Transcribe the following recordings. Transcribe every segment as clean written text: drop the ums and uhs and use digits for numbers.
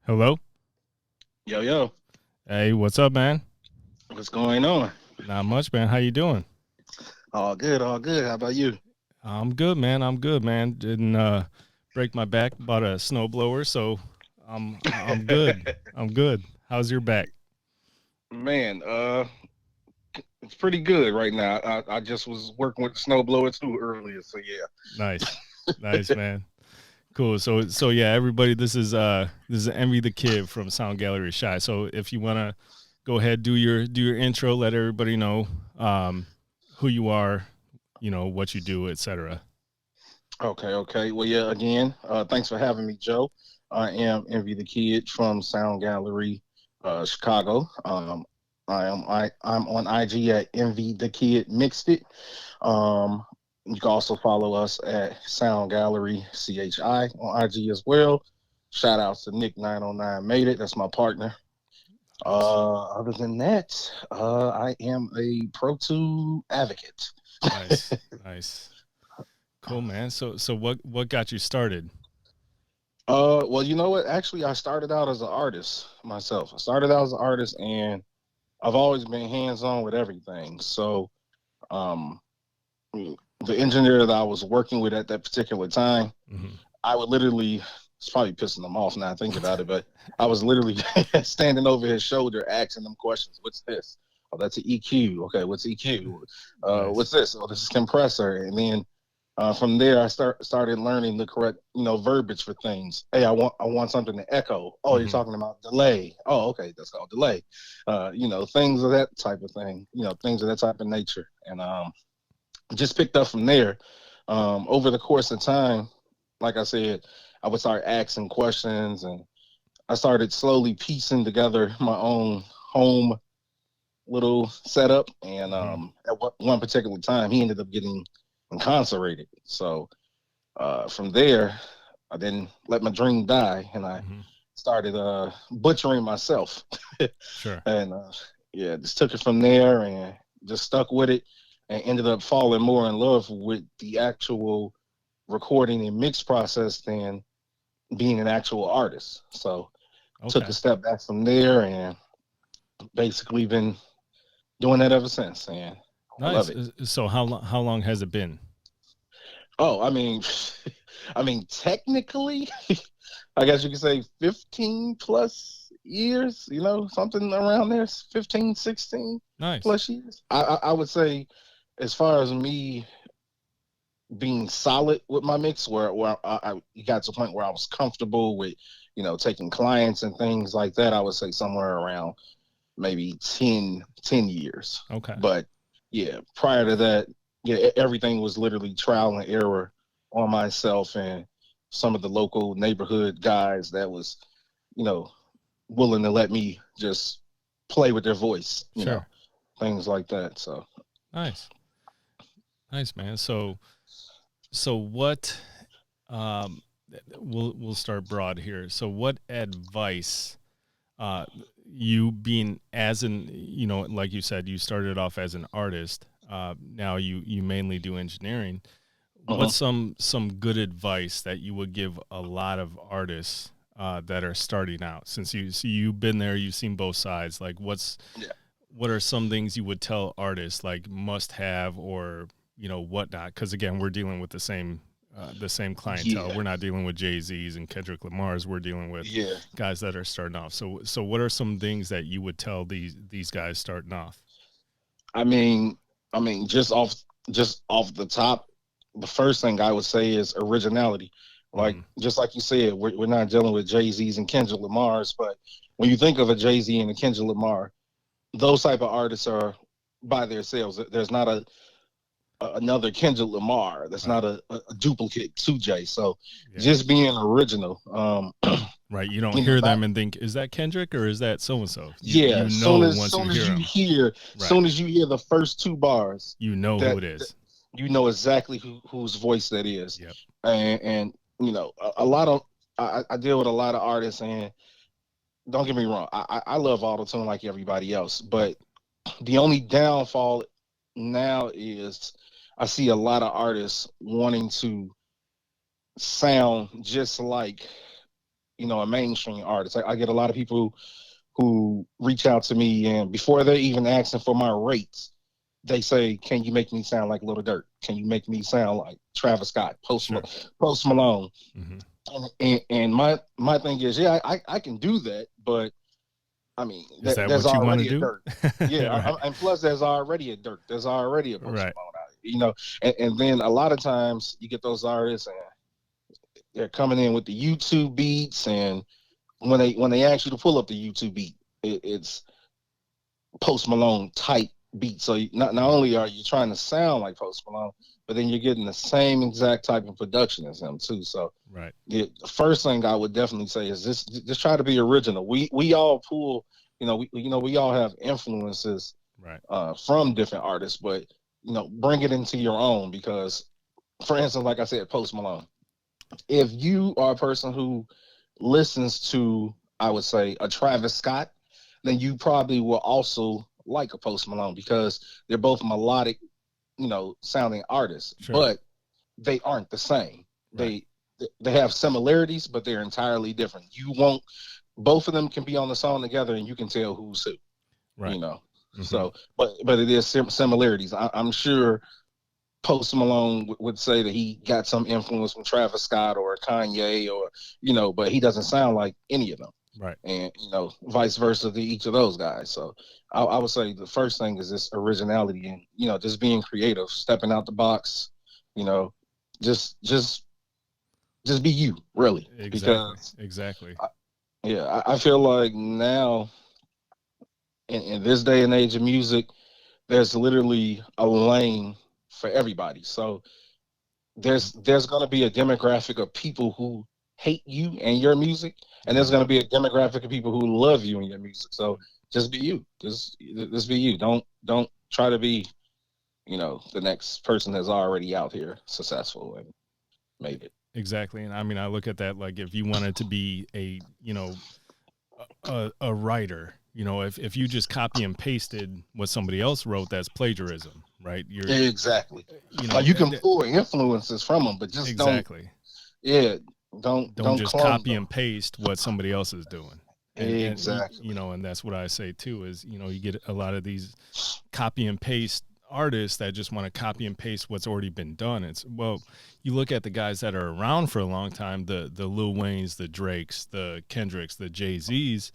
Hello. Yo, yo, Hey, what's up, man? what's going on? Not much, man. How you doing? All good, all good. How about you? I'm good, man. I'm good, man. Didn't break my back. Bought a snowblower, so I'm good. I'm good. How's your back? Man, it's pretty good right now. I just was working with the snowblower too earlier, so Nice, nice, man. Cool. So yeah, everybody. This is Envy the Kid from Sound Gallery Shy. So if you wanna go ahead, do your intro. Let everybody know who you are, what you do, etc. Okay, okay. Well, yeah, again, thanks for having me, Joe. I am Envy the Kid from Sound Gallery, Chicago. I'm on IG at Envy the Kid Mixed It. Um, you can also follow us at Sound Gallery CHI on IG as well. Shout out to Nick 909 Made It. That's my partner. Nice, Other than that, I am a Pro 2 advocate. nice, nice. Cool, man. So what got you started? Well, you know what? Actually, I started out as an artist myself. I started out as an artist, and I've always been hands-on with everything. So, um, the engineer that I was working with at that particular time, Hmm. I would literally, it's probably pissing them off now I think about it, but I was literally standing over his shoulder asking them questions. What's this? Oh, that's an EQ. Okay, what's EQ? Nice. What's this? Oh, this is compressor. And then from there, I started learning the correct, verbiage for things. Hey, I want something to echo. Oh, you're Hmm. talking about delay. Oh, okay, that's called delay. Things of that type of thing. Things of that type of nature. And just picked up from there. Over the course of time, like I said, I would start asking questions, and I started slowly piecing together my own home little setup. And Hmm. at one particular time, he ended up getting incarcerated. So from there, I didn't let my dream die, and I Hmm. started butchering myself. Sure. And yeah, just took it from there and just stuck with it, and ended up falling more in love with the actual recording and mix process than being an actual artist. So took a Okay. step back from there and basically been doing that ever since, and I love Nice. it. So how long has it been? Oh, I mean, I mean, technically, I guess you could say 15 plus years, something around there, 15, 16 Nice. plus years. I would say, as far as me being solid with my mix, where I got to a point where I was comfortable with, taking clients and things like that, I would say somewhere around maybe 10 years. Okay. But yeah, prior to that, yeah, everything was literally trial and error on myself and some of the local neighborhood guys that was, you know, willing to let me just play with their voice, Sure. things like that. So, Nice. Nice, man. So what um we'll start broad here. So what advice uh you being as an like you said you started off as an artist, now you mainly do engineering. uh-huh. What's some good advice that you would give a lot of artists that are starting out? Since you've been there, you've seen both sides. Like, Yeah. what are some things you would tell artists like must have or whatnot? Because again, we're dealing with the same clientele. Yeah. We're not dealing with Jay Z's and Kendrick Lamar's. We're dealing with Yeah. guys that are starting off. So what are some things that you would tell these guys starting off? I mean, just off the top, the first thing I would say is originality. Like Hmm. just like you said, we're not dealing with Jay Z's and Kendrick Lamar's, but when you think of a Jay Z and a Kendrick Lamar, those type of artists are by themselves. There's not another Kendrick Lamar. That's Right. not a duplicate to Jay. So Yeah. just being original. Right. You don't hear Not them and think, is that Kendrick or is that so and so? You yeah. you Soon know as once you soon as hear you them. hear, Right. soon as you hear the first two bars, You know who that, it that is. you know exactly whose voice that is. Yep. And a lot of I deal with a lot of artists, and don't get me wrong, I love auto tune like everybody else, Right. but the only downfall now is I see a lot of artists wanting to sound just like a mainstream artist. I get a lot of people who reach out to me, and before they're even asking for my rates, they say, "Can you make me sound like Little Dirt? Can you make me sound like Travis Scott, Sure. Post Malone?" Mm-hmm. And my thing is, yeah, I can do that, but I mean, Is that there's what you want to already a do? Dirt. Yeah, Right. and plus there's already a Dirt. There's already a Post Right. Malone out here, and then a lot of times you get those artists and they're coming in with the YouTube beats, and when they ask you to pull up the YouTube beat, it's Post Malone type beat. So not only are you trying to sound like Post Malone, but then you're getting the same exact type of production as him too. So Right. the first thing I would definitely say is just try to be original. We all pull, we all have influences Right. from different artists, but bring it into your own because, for instance, like I said, Post Malone. If you are a person who listens to, I would say, a Travis Scott, then you probably will also like a Post Malone because they're both melodic, sounding artists, Sure. but they aren't the same. Right. They have similarities, but they're entirely different. You won't. Both of them can be on the song together, and you can tell who's who. Right. Mm-hmm. So, but it is similarities. I'm sure Post Malone would say that he got some influence from Travis Scott or Kanye or but he doesn't sound like any of them. Right. And vice versa to each of those guys. So I would say the first thing is this originality and just being creative, stepping out the box. Just be you, really. Exactly. Because Exactly. I feel like now in this day and age of music, there's literally a lane for everybody. So there's going to be a demographic of people who hate you and your music, and there's going to be a demographic of people who love you and your music. So just be you. Just be you. Don't try to be, the next person that's already out here successful and made it. Exactly. And I mean, I look at that like if you wanted to be a writer, if you just copy and pasted what somebody else wrote, that's plagiarism, right? You're exactly. You can pull influences from them, but just exactly. Don't just copy and paste what somebody else is doing. Exactly. And that's what I say too is, you get a lot of these copy and paste artists that just want to copy and paste what's already been done. You look at the guys that are around for a long time, the Lil Waynes, the Drakes, the Kendricks, the Jay-Z's,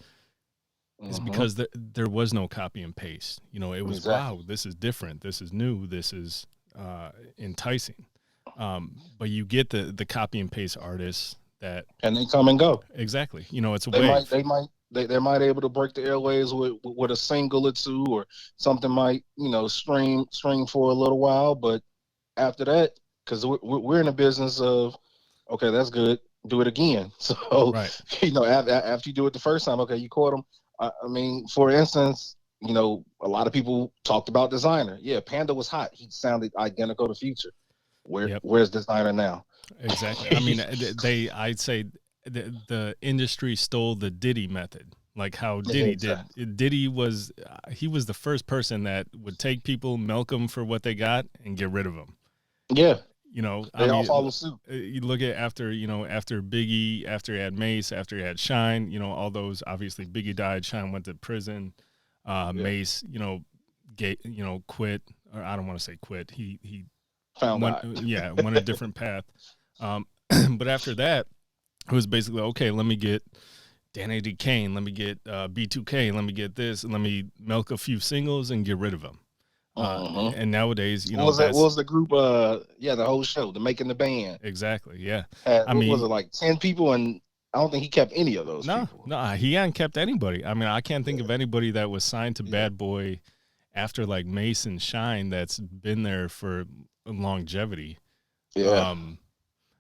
is because there was no copy and paste. It was, wow, this is different. This is new. This is enticing. But you get the copy and paste artists and they come and go. Exactly. It's a wave. They might able to break the airways with a single or two, or something might stream for a little while, but after that, because we're in a business of, okay, that's good, do it again. So right. After you do it the first time, okay, you caught them. I mean, for instance, a lot of people talked about Designer. Yeah, Panda was hot. He sounded identical to Future. Where's Designer now? Exactly. I mean, I'd say the industry stole the Diddy method, like how Diddy did. Diddy was the first person that would take people, milk them for what they got, and get rid of them. Yeah. They all follow suit. You look at after Biggie, after he had Mace, after he had Shine, all those, obviously Biggie died, Shine went to prison, Mace, quit, or I don't want to say quit. He found went a different path. But after that, it was basically, okay, let me get Danny D. Kane, let me get B2K, let me get this, and let me milk a few singles and get rid of them. And nowadays, what was the group? The whole show, the Making the Band. Exactly, yeah. Was it like 10 people? And I don't think he kept any of those people. No, he hadn't kept anybody. I mean, I can't think of anybody that was signed to Bad Boy after like Mace and Shine that's been there for longevity. Yeah.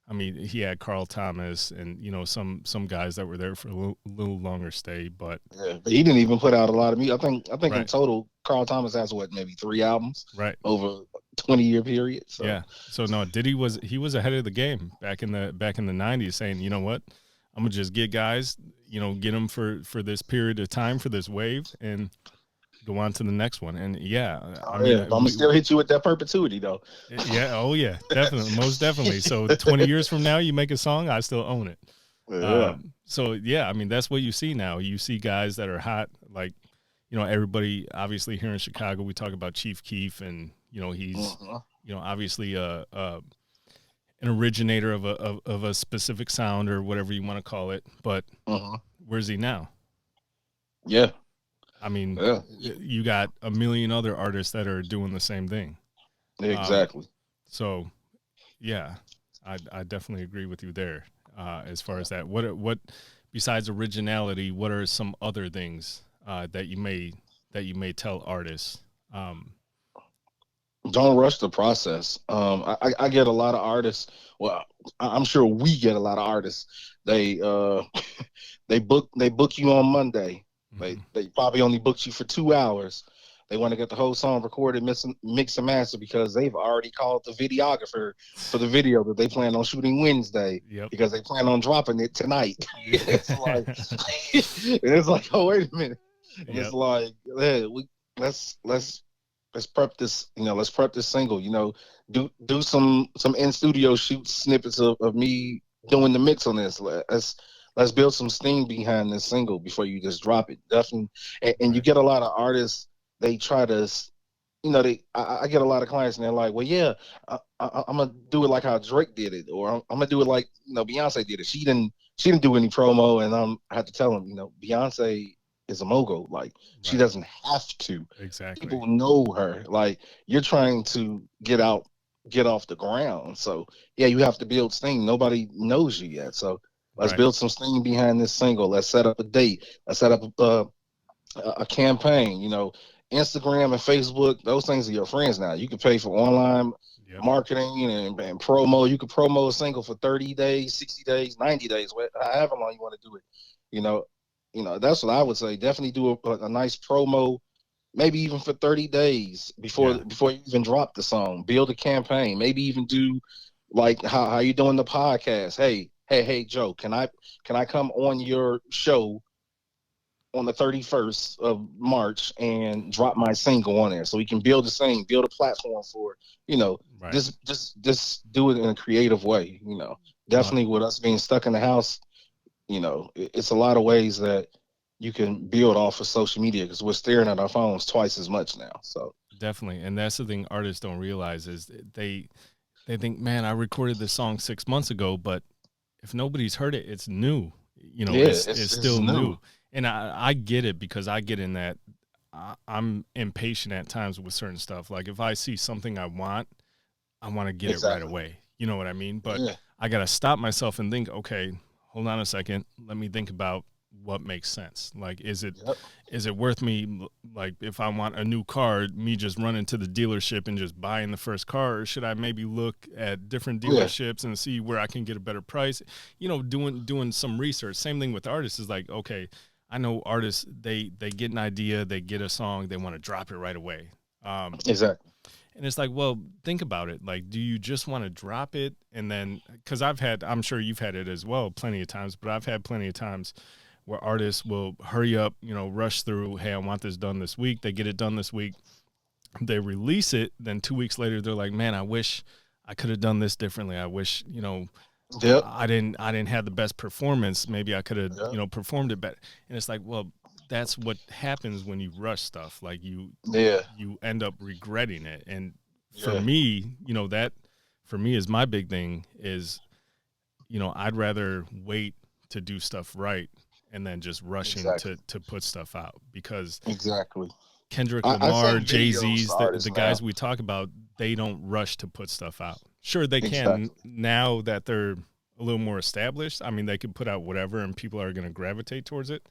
I mean, he had Carl Thomas and some guys that were there for a little longer stay, but he didn't even put out a lot of music. I think in total, Carl Thomas has maybe 3 albums, right, over a 20-year period. So. Yeah. So no, Diddy was ahead of the game back in the 90s, saying, you know what, I'm gonna just get guys, get them for this period of time, for this wave, and go on to the next one. And I'm gonna still hit you with that perpetuity though. Yeah, oh yeah, definitely, most definitely. So 20 years from now, you make a song, I still own it. Yeah. So yeah, I mean that's what you see now. You see guys that are hot, like everybody. Obviously here in Chicago, we talk about Chief Keef, and he's Uh-huh. obviously an originator of a specific sound or whatever you want to call it. But Uh-huh. where's he now? Yeah. I mean, Yeah. you got a million other artists that are doing the same thing. Exactly. So yeah, I definitely agree with you there. As far as that, what besides originality, what are some other things that you may tell artists? Don't rush the process. I get a lot of artists. Well, I'm sure we get a lot of artists. They book you on Monday. Mm-hmm. They probably only booked you for 2 hours. They want to get the whole song recorded, mix and master because they've already called the videographer for the video that they plan on shooting Wednesday Yep. because they plan on dropping it tonight. Yeah. It's like, oh, wait a minute. And Yep. it's like, hey, let's prep this. Let's prep this single. Do some in studio shoot snippets of me doing the mix on this. Let's build some steam behind this single before you just drop it. Definitely, and you Right. get a lot of artists. They try to, I get a lot of clients and they're like, well, yeah, I'm gonna do it like how Drake did it, or I'm gonna do it like Beyonce did it. She didn't do any promo, and I had to tell them, Beyonce is a mogul. Like she Right. doesn't have to. Exactly. People know her. Like you're trying to get off the ground. So yeah, you have to build steam. Nobody knows you yet. So let's Right. build some steam behind this single. Let's set up a date. Let's set up a campaign. Instagram and Facebook, those things are your friends now. You can pay for online Yep. marketing and promo. You can promo a single for 30 days, 60 days, 90 days, however long you want to do it. You know, that's what I would say. Definitely do a nice promo, maybe even for 30 days before Yeah. you even drop the song. Build a campaign. Maybe even do like how you doing the podcast. Hey, Joe, can I come on your show on the 31st of March and drop my single on there so we can build build a platform for it. Right. Just do it in a creative way. No, Definitely with us being stuck in the house, it's a lot of ways that you can build off of social media because we're staring at our phones twice as much now. So definitely. And that's the thing artists don't realize is they think, man, I recorded this song 6 months ago, but if nobody's heard it, it's new. yeah, It's it's still new. new. And I get it because I get in that I'm impatient at times with certain stuff. Like if I see something I want to get it right Exactly. away. You know what I mean? But Yeah. I got to stop myself and think, okay, hold on a second. Let me think about what makes sense. Like, is Yep. it worth me, like, if I want a new car, me just running to the dealership and just buying the first car? Or should I maybe look at different Yeah. dealerships and see where I can get a better price? Doing some research. Same thing with artists is like, okay, I know artists, they get an idea, they get a song, they want to drop it right away. Exactly. And it's like, well, think about it. Like, do you just want to drop it? And then, because I'm sure you've had it as well plenty of times, but I've had plenty of times where artists will hurry up, rush through, hey, I want this done this week. They get it done this week. They release it. Then 2 weeks later, they're like, man, I wish I could have done this differently. I wish, Yep. I didn't have the best performance. Maybe I could have, Yep. performed it better. And it's like, well, that's what happens when you rush stuff. Like Yeah. you end up regretting it. And for Yeah. me, that for me is my big thing is, I'd rather wait to do stuff right and then just rushing Exactly. to put stuff out, because Exactly. Kendrick I Lamar, send videos Jay-Z's, to artists the now. guys we talk about, they don't rush to put stuff out. Sure, they can Exactly. now that they're a little more established. I mean, they could put out whatever and people are going to gravitate towards it.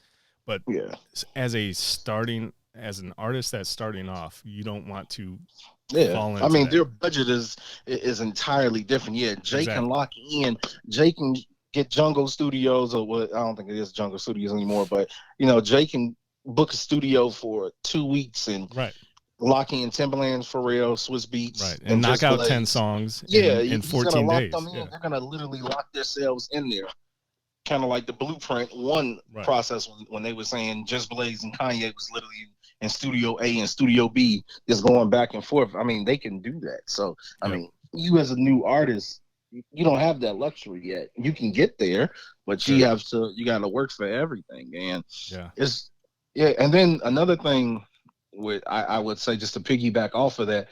But Yeah. as an artist that's starting off, you don't want to Yeah. fall I into mean, that. their budget is entirely different. Yeah. Jay can Exactly. lock in. Jay can get Jungle Studios, or what? I don't think it is Jungle Studios anymore, but Jay can book a studio for 2 weeks and Right. lock in Timberland, Pharrell, Swiss Beats, Right. And and knock Just out 10 Blaze. songs Yeah, in he's gonna 14 lock them days. in. Yeah. They're gonna literally lock themselves in there, kind of like the Blueprint One Right. process when they were saying Just Blaze and Kanye was literally in Studio A and Studio B, just going back and forth. I mean, they can do that. So, I Yep. mean, you as a new artist, you don't have that luxury yet. You can get there, but Sure. you got to work for everything. And Yeah. it's, yeah. And then another thing with, I would say, just to piggyback off of that,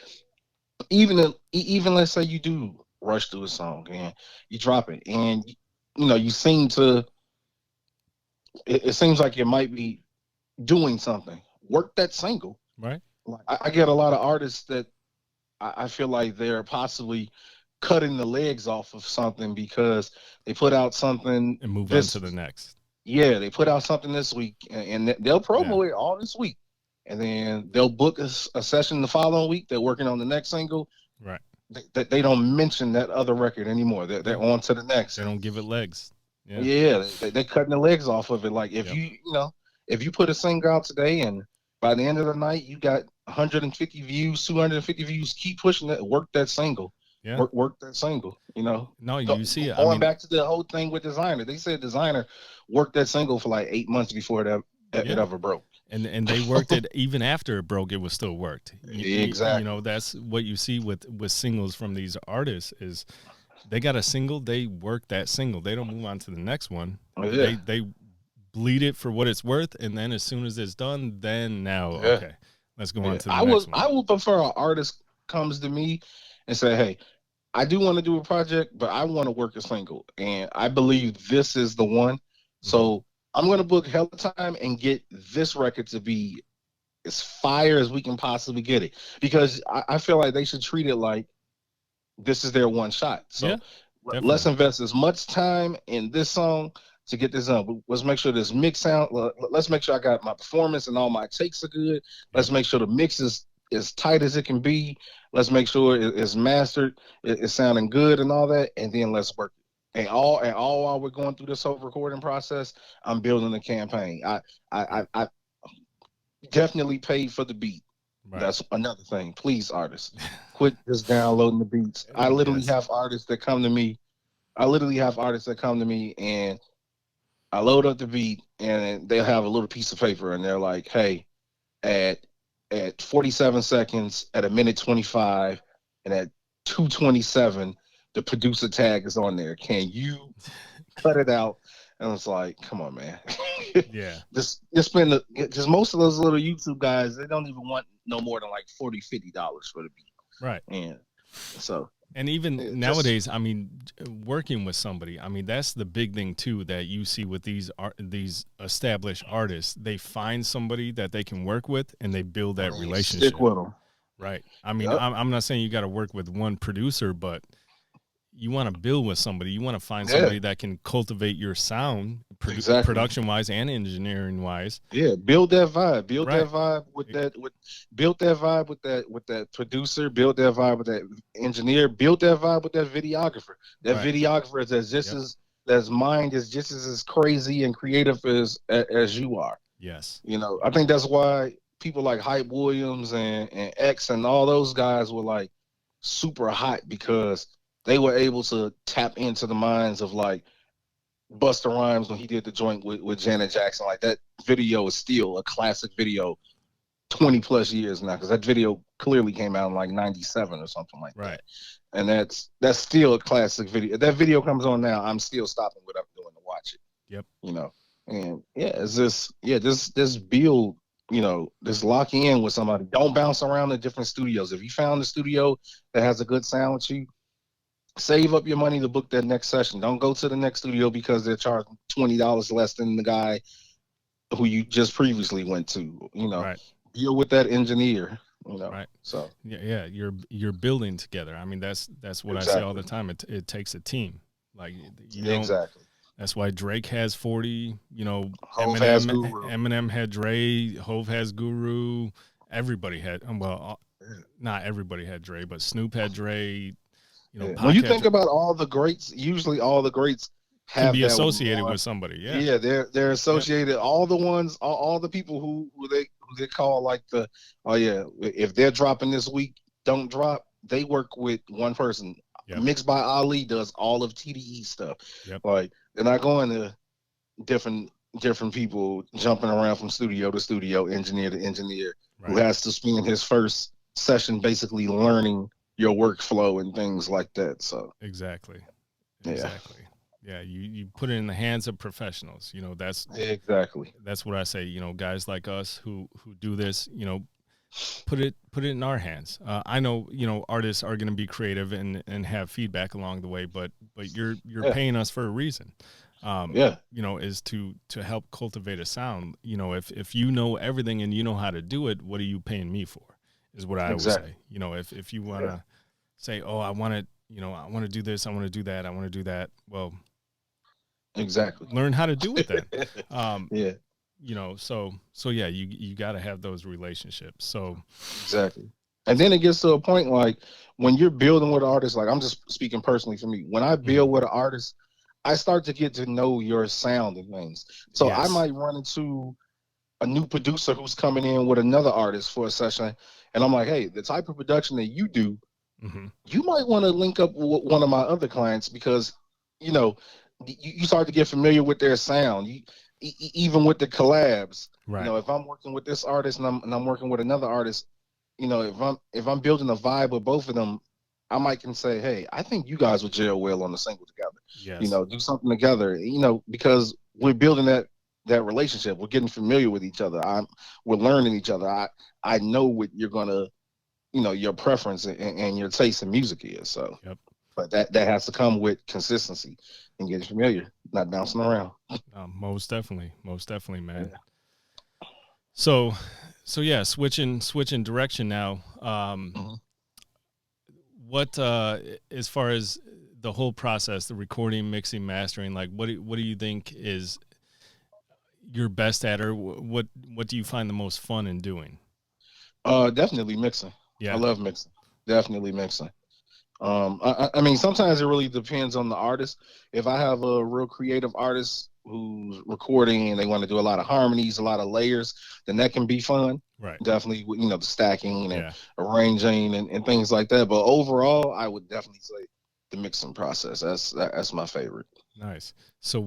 even let's say you do rush through a song and you drop it, and you seem to, it seems like you might be doing something. Work that single. Right. Like, I get a lot of artists that I feel like they're possibly cutting the legs off of something because they put out something And move on to this, the next. yeah, they put out something this week, and they'll Yeah. promo it all this week, and then they'll book a session the following week. They're working on the next single. Right. They don't mention that other record anymore. They're Yeah. on to the next. They don't give it legs. Yeah. Yeah, they're cutting the legs off of it. Like, if Yep. if you put a single out today and by the end of the night you got 150 views, 250 views, keep pushing it. Work that single. Yeah. Work that single. No, you see it. Going back to the whole thing with Designer, they said Designer worked that single for like 8 months before it ever broke. And they worked it even after it broke. It was still worked. Exactly. That's what you see with singles from these artists is they got a single, they work that single. They don't move on to the next one. Yeah. They bleed it for what it's worth, and then as soon as it's done, then now okay, let's go on to the next one. I would prefer an artist comes to me and say, "Hey, I do want to do a project, but I want to work a single, and I believe this is the one. So I'm going to book hell of time and get this record to be as fire as we can possibly get it, because I feel like they should treat it like this is their one shot. So let's invest as much time in this song to get this done. Let's make sure this mix sound. Let's make sure I got my performance and all my takes are good. Let's make sure the mix is as tight as it can be. Let's make sure it's mastered, it's sounding good and all that, and then let's work it. And all while we're going through this whole recording process, I'm building a campaign. I definitely paid for the beat. Right. That's another thing. Please, artists, quit just downloading the beats. I literally have artists that come to me. And I load up the beat, and they'll have a little piece of paper, and they're like, "Hey, at 47 seconds, at a minute 25, and at 2:27, the producer tag is on there. Can you cut it out?" And it's like, come on, man. Yeah. Just most of those little YouTube guys, they don't even want no more than like $40, $50 for the beat. Right. And so. And even nowadays, I mean, working with somebody, I mean, that's the big thing too that you see with these established artists. They find somebody that they can work with, and they build that relationship. Stick with them. Right. I mean, I'm not saying you got to work with one producer, but you want to build with somebody. You want to find somebody that can cultivate your sound, production-wise and engineering-wise. Yeah, build that vibe. Build that vibe with that producer. Build that vibe with that engineer. Build that vibe with that videographer. That videographer is that's mind is just as crazy and creative as you are. Yes. I think that's why people like Hype Williams and X and all those guys were like super hot, because they were able to tap into the minds of like Busta Rhymes when he did the joint with Janet Jackson. Like, that video is still a classic video 20 plus years now, because that video clearly came out in like 97 or something like that. And that's still a classic video. If that video comes on now, I'm still stopping what I'm doing to watch it. Yep. And it's this build, just lock in with somebody. Don't bounce around to different studios. If you found a studio that has a good sound with you, save up your money to book that next session. Don't go to the next studio because they're charging $20 less than the guy who you just previously went to. Deal with that engineer. Right. So yeah, you're building together. I mean, that's what I say all the time. It takes a team. Like, exactly. That's why Drake has 40. Hove has Guru. Eminem had Dre. Hove has Guru. Everybody had. Well, not everybody had Dre, but Snoop had Dre. When you think about all the greats, usually all the greats have to be associated with somebody. Yeah, they're associated. Yep. All the ones, all the people who they call like if they're dropping this week, don't drop. They work with one person. Yep. Mixed by Ali does all of TDE stuff. Yep. Like, they're not going to different people jumping around from studio to studio, engineer to engineer, who has to spend his first session basically learning your workflow and things like that. So Exactly. yeah, Exactly. Yeah, you put it in the hands of professionals. You know, exactly, that's what I say. You know, guys like us who do this, you know, put it in our hands. I know, you know, artists are going to be creative and have feedback along the way, but you're yeah, paying us for a reason. yeah, You know, is to help cultivate a sound. You know, if you know everything and you know how to do it, what are you paying me for? Is what I always exactly, say. You know, if you want yeah, to say, oh, I want to, you know, I want to do this, I want to do that, I want to do that. Well, exactly, learn how to do it then. Um, yeah, you know, so yeah, you got to have those relationships. So exactly. And then it gets to a point like when you're building with an artist, like I'm just speaking personally for me. When I build mhm. with an artist, I start to get to know your sound and things. So I Yes, might run into a new producer who's coming in with another artist for a session, and I'm like, hey, the type of production that you do, hmm, you might want to link up with one of my other clients because, you know, you start to get familiar with their sound. Even with the collabs, you right, know, if I'm working with this artist and I'm working with another artist, you know, if I'm building a vibe with both of them, I might can say, hey, I think you guys would gel well on the single together. You yes, know, do something together. You know, because we're building that relationship. We're getting familiar with each other. We're learning each other. I know what you're gonna, you know, your preference and your taste in music is. So, yep. but that has to come with consistency and getting familiar, not bouncing around. Most definitely, man. Yeah. So, so yeah, switching direction now. Mhm. What as far as the whole process, the recording, mixing, mastering, like what do you think is you're best at, or what do you find the most fun in doing? Definitely mixing. I Yeah, love mixing. Definitely mixing. I mean, sometimes it really depends on the artist. If I have a real creative artist who's recording and they want to do a lot of harmonies, a lot of layers, then that can be fun. right. Definitely, you know, the stacking and Yeah, arranging and things like that. But overall, I would definitely say the mixing process. That's my favorite. nice. So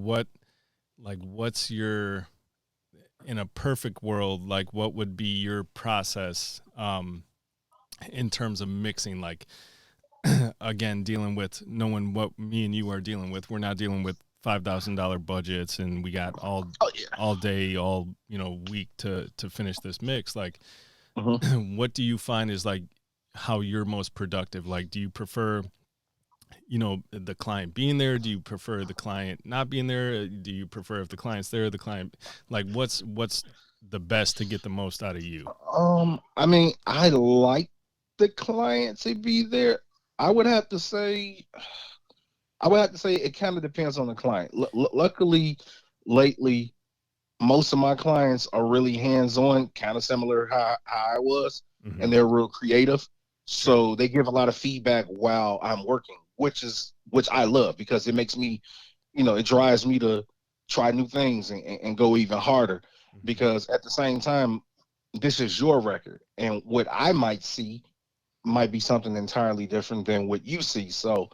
what's your, in a perfect world, like what would be your process in terms of mixing, like again, dealing with knowing what me and you are dealing with. We're not dealing with $5,000 budgets, and we got Oh yeah. all day, all, you know, week to finish this mix. Like, Hmm. what do you find is like how you're most productive? Like, do you prefer, you know, the client being there? Do you prefer the client not being there? Do you prefer if the client's there, the client, like, what's the best to get the most out of you? I mean, I like the client to be there. I would have to say I would have to say it kind of depends on the client. Luckily, lately, most of my clients are really hands-on, kind of similar how I was, Hmm. and they're real creative. Sure. So they give a lot of feedback while I'm working, which I love because it makes me, you know, it drives me to try new things and go even harder. Hmm. Because at the same time, this is your record, and what I might see might be something entirely different than what you see. So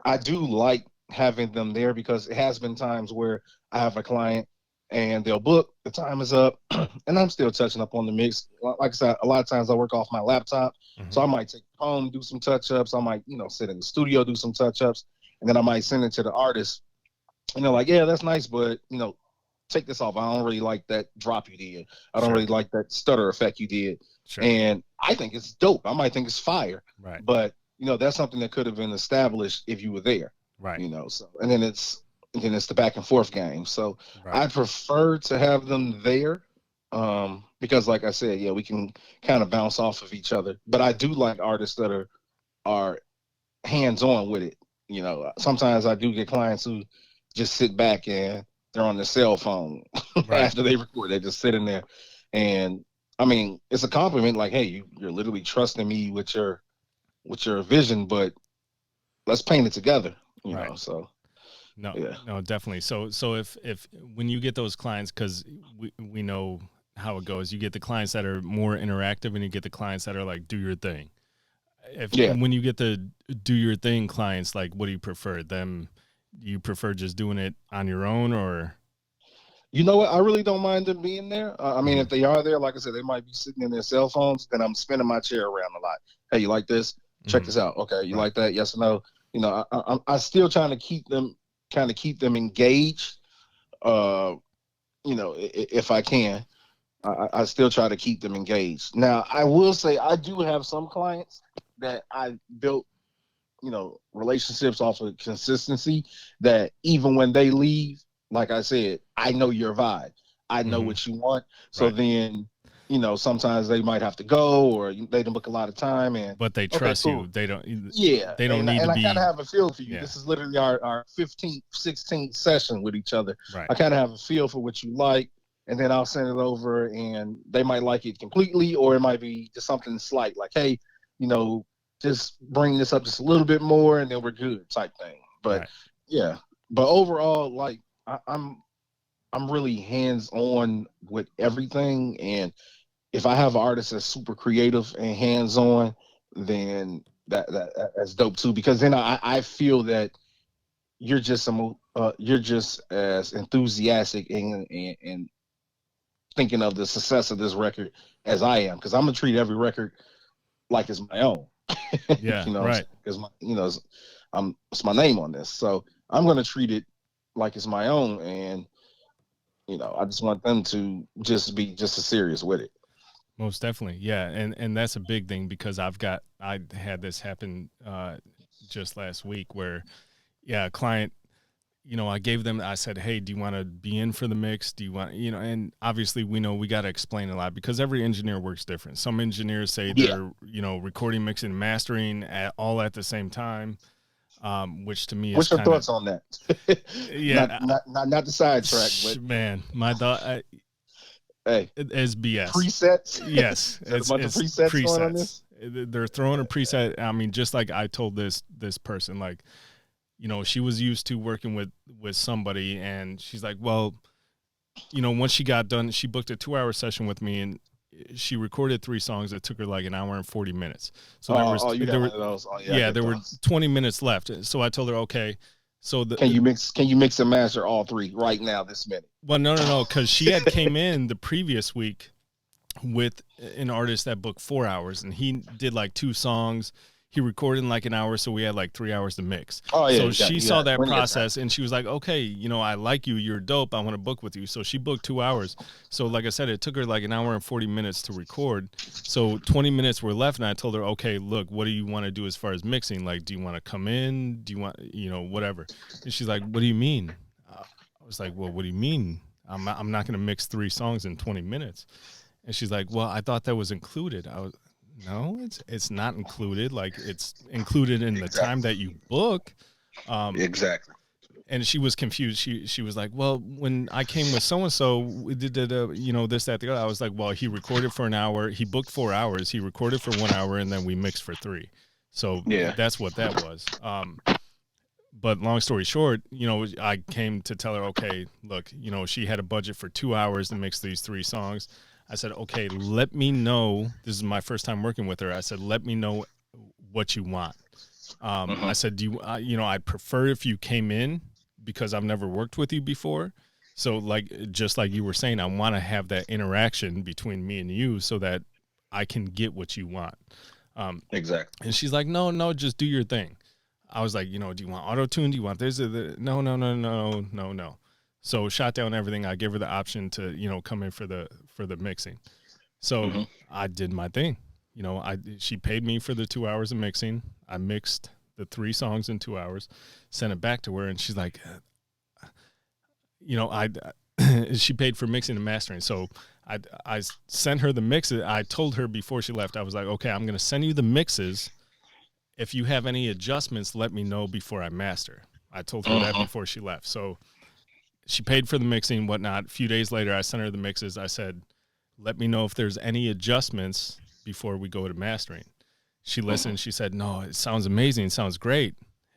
I do like having them there because it has been times where I have a client and they'll book, the time is up, and I'm still touching up on the mix. Like I said, a lot of times I work off my laptop, Hmm. so I might take it home, do some touch ups. I might, you know, sit in the studio, do some touch ups, and then I might send it to the artist. And they're like, yeah, that's nice, but you know, take this off. I don't really like that drop you did. I don't really Sure. like that stutter effect you did. Sure. And I think it's dope. I might think it's fire, Right. but you know, that's something that could have been established if you were there. Right. You know, so and then it's the back and forth game. So Right. I prefer to have them there because, like I said, yeah, we can kind of bounce off of each other. But I do like artists that are hands on with it. You know, sometimes I do get clients who just sit back and they're on their cell phone Right. after they record. They're just sitting there, and I mean, it's a compliment. Like, hey, you're literally trusting me with your vision, but let's paint it together. You Right. know, so No, yeah, no, definitely. So if when you get those clients, because we know how it goes, you get the clients that are more interactive, and you get the clients that are like do your thing. If yeah. when you get the do your thing clients, like what do you prefer? Them, do you prefer just doing it on your own, or? You know what? I really don't mind them being there. I mean, Mhm, if they are there, like I said, they might be sitting in their cell phones. Then I'm spinning my chair around a lot. Hey, you like this? check this out. Okay, you like that? Yes or no? You know, I'm still trying to keep them engaged. You know, if I can, I still try to keep them engaged. Now, I will say I do have some clients that I built, you know, relationships off of consistency, that even when they leave, like I said, I know your vibe. I know what you want. So then, you know, sometimes they might have to go, or they don't book a lot of time, but they trust you. They don't. Yeah, they don't need and to I be. kind of have a feel for you. Yeah. This is literally our 15th, 16th session with each other. Right. I kind of have a feel for what you like, and then I'll send it over, and they might like it completely, or it might be just something slight, like, hey, you know, just bring this up just a little bit more, and then we're good, type thing. But yeah, but overall, like I'm really hands on with everything, and if I have an artist that's super creative and hands on, then that's dope too. Because then I feel that you're just as enthusiastic and thinking of the success of this record as I am. Because I'm gonna treat every record like it's my own. Yeah, you know, right. Because it's my name on this, so I'm gonna treat it like it's my own, and you know, I just want them to just be just as serious with it. Most definitely. Yeah. And that's a big thing, because I had this happen just last week where, a client, you know, I said, hey, do you want to be in for the mix? Do you want, you know, and obviously we know we got to explain a lot, because every engineer works different. Some engineers say they're, you know, recording, mixing, and mastering all at the same time. Which to me is what's your thoughts on that? Yeah. not the sidetrack, but man, my thought, hey, as BS presets. Yes, it's a bunch of presets going on this. They're throwing a preset. I mean, just like I told this person, like, you know, she was used to working with somebody, and she's like, well, you know, once she got done, she booked a 2-hour session with me, and she recorded 3 songs. It took her like an hour and 40 minutes. So there were 20 minutes left. So I told her, okay. So can you mix and master all 3 right now this minute? Well, no, because she had came in the previous week with an artist that booked 4 hours, and he did like 2 songs. He recorded in like an hour, so we had like 3 hours to mix. Oh yeah. So she saw that process, and she was like, okay, you know, I like you. You're dope. I want to book with you. So she booked 2 hours. So like I said, it took her like an hour and 40 minutes to record. So 20 minutes were left, and I told her, okay, look, what do you want to do as far as mixing? Like, do you want to come in? Do you want, you know, whatever? And she's like, what do you mean? I was like, well, what do you mean? I'm not going to mix 3 songs in 20 minutes. And she's like, well, I thought that was included. No, it's not included. Like, it's included in the time that you book. Exactly. And she was confused. She was like, well, when I came with so-and-so, we did you know, this, that, the other. I was like, well, he recorded for an hour. He booked 4 hours. He recorded for 1 hour, and then we mixed for 3. So that's what that was. But long story short, you know, I came to tell her, okay, look, you know, she had a budget for 2 hours to mix these 3 songs. I said, okay, let me know. This is my first time working with her. I said, let me know what you want. I said, do you, you know, I'd prefer if you came in, because I've never worked with you before. So like, just like you were saying, I want to have that interaction between me and you so that I can get what you want. Exactly. And she's like, no, just do your thing. I was like, you know, do you want auto-tune? Do you want this? No. So shot down everything. I gave her the option to, you know, come in for the mixing. So I did my thing. You know, she paid me for the 2 hours of mixing. I mixed the 3 songs in 2 hours, sent it back to her, and she's like, you know, she paid for mixing and mastering. So I sent her the mixes. I told her before she left, I was like, okay, I'm going to send you the mixes. If you have any adjustments, let me know before I master. I told her that before she left. So she paid for the mixing and whatnot. A few days later, I sent her the mixes. I said, let me know if there's any adjustments before we go to mastering. She listened. She said, no, it sounds amazing. It sounds great.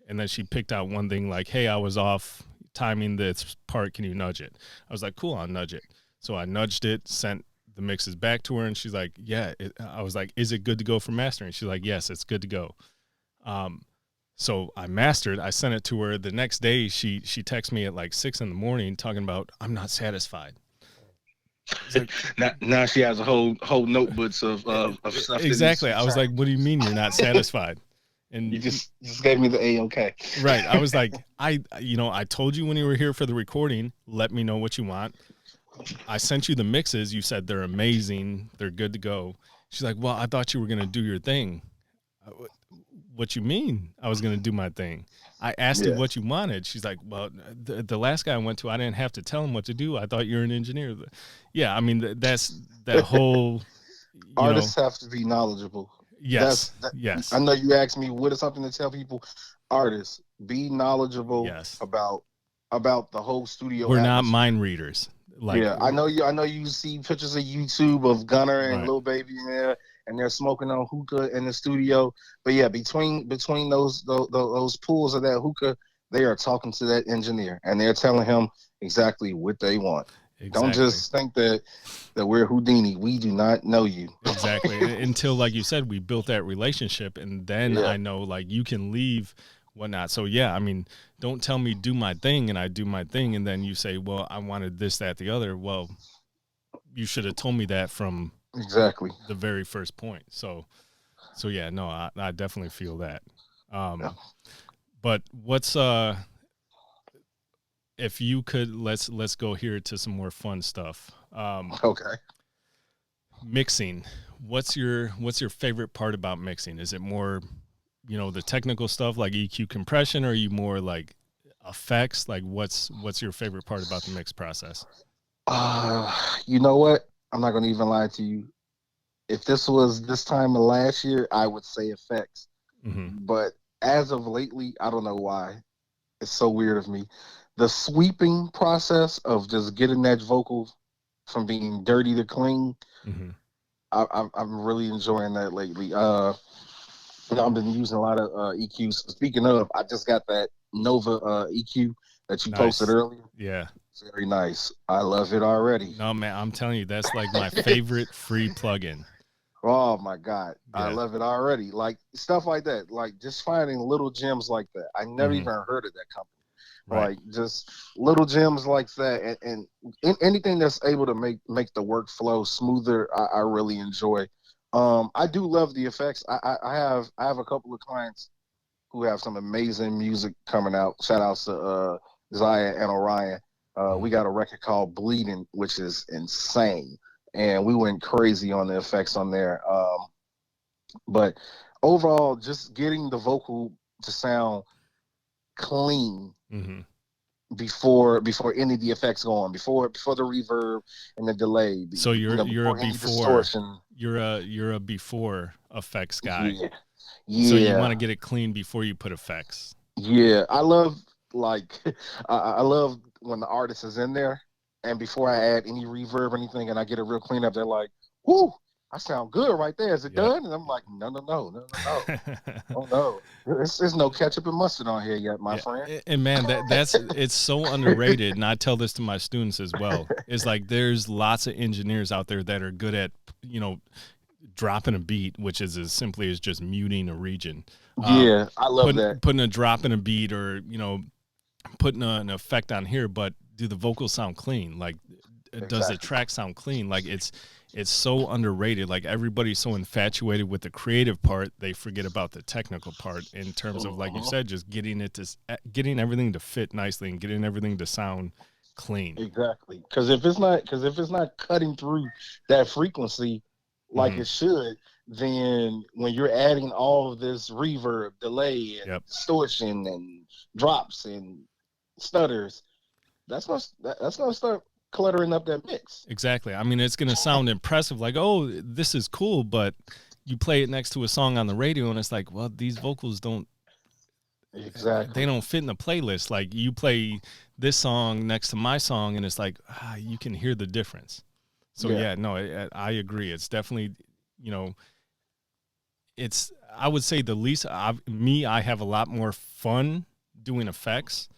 And then she picked out one thing like, hey, I was off timing this part. Can you nudge it? I was like, cool, I'll nudge it. So I nudged it, sent the mixes back to her, and she's like, yeah. I was like, is it good to go for mastering? She's like, yes, it's good to go. So I mastered. I sent it to her. The next day, she texted me at like 6 a.m. talking about, I'm not satisfied. Like, now she has a whole notebooks of stuff. Exactly. I was like, what do you mean you're not satisfied? And You just gave me the A-OK. right. I was like, I told you when you were here for the recording, let me know what you want. I sent you the mixes. You said they're amazing. They're good to go. She's like, well, I thought you were going to do your thing. What you mean I was going to do my thing? I asked you Yeah. what you wanted. She's like, well, the last guy I went to, I didn't have to tell him what to do. I thought you're an engineer. Yeah. I mean, that's that whole, Artists have to be knowledgeable. yes, That, yes, I know you asked me what is something to tell people. Artists, be knowledgeable yes. about the whole studio We're not atmosphere. mind readers. Like, Yeah, I know you see pictures of YouTube of Gunner and right. Lil Baby in there, and they're smoking on hookah in the studio. But yeah, between those pools of that hookah, they are talking to that engineer, and they're telling him exactly what they want. Exactly. Don't just think that we're Houdini. We do not know you. Exactly. Until, like you said, we built that relationship, and then I know, like, you can leave, whatnot. So yeah, I mean, don't tell me do my thing and I do my thing, and then you say, well, I wanted this, that, the other. Well, you should have told me that from exactly the very first point. So yeah, no, I definitely feel that. But what's if you could, let's go here to some more fun stuff. Okay. Mixing. What's your favorite part about mixing? Is it more, the technical stuff like EQ compression, or are you more like effects? Like what's your favorite part about the mix process? You know what? I'm not gonna even lie to you. If this was this time of last year, I would say effects. Mm-hmm. But as of lately, I don't know why. It's so weird of me. The sweeping process of just getting that vocal from being dirty to clean, Mm-hmm. I'm really enjoying that lately. I've been using a lot of EQs. Speaking of, I just got that Nova EQ that you posted earlier. Yeah. It's very nice. I love it already. No, man, I'm telling you, that's like my favorite free plugin. Oh my God. Yeah. I love it already. Like stuff like that. Like just finding little gems like that. I never even heard of that company. Right. Like just little gems like that, and anything that's able to make the workflow smoother, I really enjoy. I do love the effects. I have a couple of clients who have some amazing music coming out. Shout outs to Zaya and Orion. We got a record called Bleeding, which is insane, and we went crazy on the effects on there. But overall, just getting the vocal to sound clean before any of the effects go on, before the reverb and the delay. So you're a before distortion. You're a before effects guy. Yeah. So you want to get it clean before you put effects. Yeah, I love I love when the artist is in there, and before I add any reverb or anything, and I get a real cleanup, they're like, "Whoo, I sound good right there. Is it done?" And I'm like, no. Oh no, there's no ketchup and mustard on here yet, my friend. And man, that's it's so underrated. And I tell this to my students as well. It's like there's lots of engineers out there that are good at dropping a beat, which is as simply as just muting a region. Yeah, I love that. Putting a drop in a beat, or putting an effect on here, but do the vocals sound clean? Like, does the track sound clean? Like, it's so underrated. Like, everybody's so infatuated with the creative part, they forget about the technical part in terms of, like you said, just getting everything to fit nicely and getting everything to sound clean. Exactly. Because if it's not cutting through that frequency like it should, then when you're adding all of this reverb, delay, and distortion, and drops and stutters, that's gonna start cluttering up that mix. Exactly. I mean, it's gonna sound impressive, like, oh, this is cool, but you play it next to a song on the radio, and it's like, well, these vocals don't. Exactly. They don't fit in the playlist. Like, you play this song next to my song, and it's like, you can hear the difference. So yeah, no, I agree. It's definitely, it's, I would say the least, I have a lot more fun doing effects,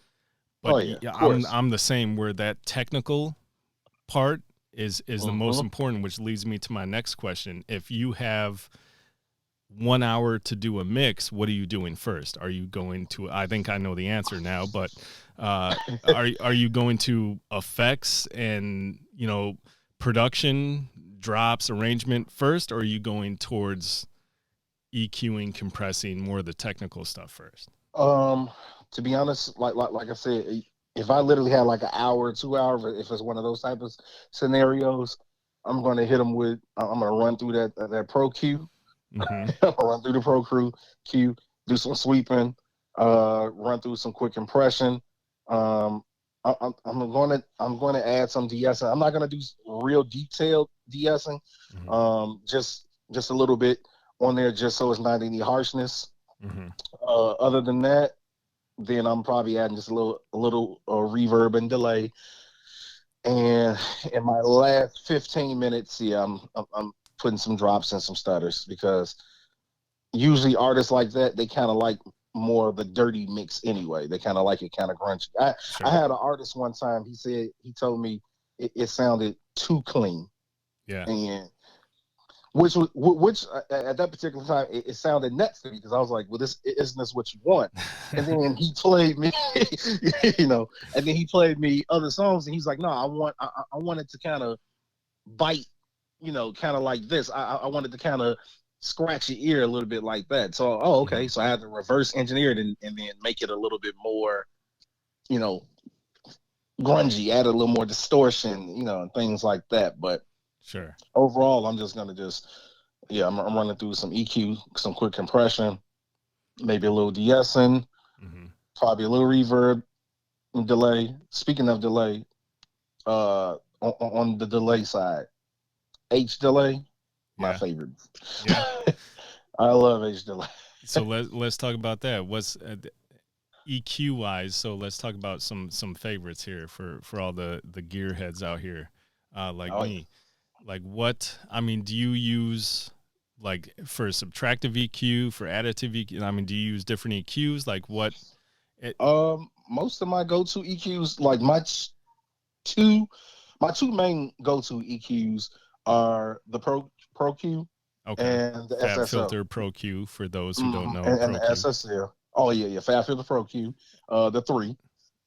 but I'm the same, where that technical part is the most important, which leads me to my next question. If you have 1 hour to do a mix, what are you doing first? Are you going to, I think I know the answer now, but are you going to effects and, production, drops, arrangement first, or are you going towards EQing, compressing, more of the technical stuff first? To be honest, like I said, if I literally had like an hour, 2 hours, if it's one of those type of scenarios, I'm gonna hit them with. I'm gonna run through that Pro Q. Mm-hmm. Run through the Pro Crew Q, do some sweeping, run through some quick compression. I'm going to add some de-essing. I'm not going to do real detailed de-essing. Mm-hmm. Just a little bit on there, just so it's not any harshness. Mm-hmm. Other than that, then I'm probably adding just a little reverb and delay. And in my last 15 minutes, yeah, I'm putting some drops and some stutters, because usually artists like that, they kind of like more of the dirty mix anyway. They kind of like it kind of grungy. Sure. I had an artist one time, he told me it sounded too clean. Yeah. And which at that particular time, it sounded nuts to me, because I was like, well, isn't this what you want? And then he played me, and then he played me other songs, and he's like, no, I want it to kind of bite, kind of like this. I wanted to kind of scratch your ear a little bit like that. So, okay. So I had to reverse engineer it and then make it a little bit more, grungy, add a little more distortion, and things like that. But sure. Overall, I'm just gonna I'm running through some EQ, some quick compression, maybe a little de-essing, probably a little reverb and delay. Speaking of delay, on the delay side, H delay, my favorite. Yeah. I love H delay. So let's talk about that. What's EQ wise? So let's talk about some favorites here for all the gearheads out here, like me. Yeah. Like what? I mean, do you use like for subtractive EQ, for additive EQ? I mean, do you use different EQs? Like what? Most of my go-to EQs, like my two main go-to EQs are the Pro Q, okay, and the Fab SSL. Filter Pro Q, for those who don't know, and the SSL. Oh yeah, Fab Filter Pro Q, the 3.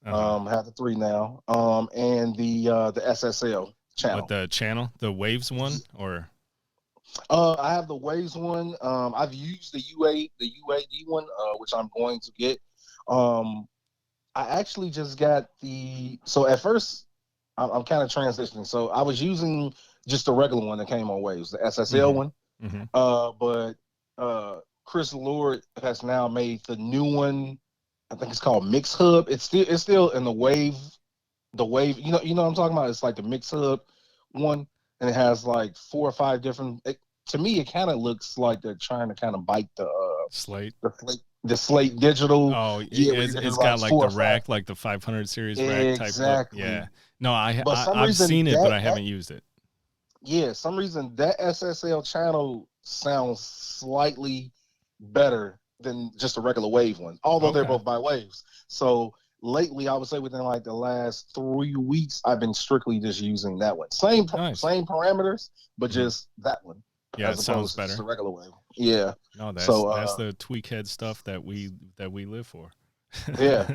Have the 3 now. And the SSL channel. What, the channel, the Waves one, or? I have the Waves one. I've used the UAD one, which I'm going to get. I actually just got so at first I'm kind of transitioning. So I was using just the regular one that came on Waves, the SSL one. But Chris Lord has now made the new one. I think it's called Mix Hub. It's still in the Wave. You know what I'm talking about? It's like the Mix Hub one, and it has like 4 or 5 different. To me, it kind of looks like they're trying to kind of bite the Slate. The Slate Digital. Oh, yeah, it's got like the rack, like the 500 series rack type look. Yeah. No, I've seen it, but I haven't used it. Yeah, some reason that SSL channel sounds slightly better than just a regular Wave one, although they're both by Waves. So lately, I would say within like the last 3 weeks, I've been strictly just using that one. Same parameters, but just that one. Yeah, it sounds better. Just a regular Wave. Yeah. No, that's the tweak head stuff that we live for. Yeah.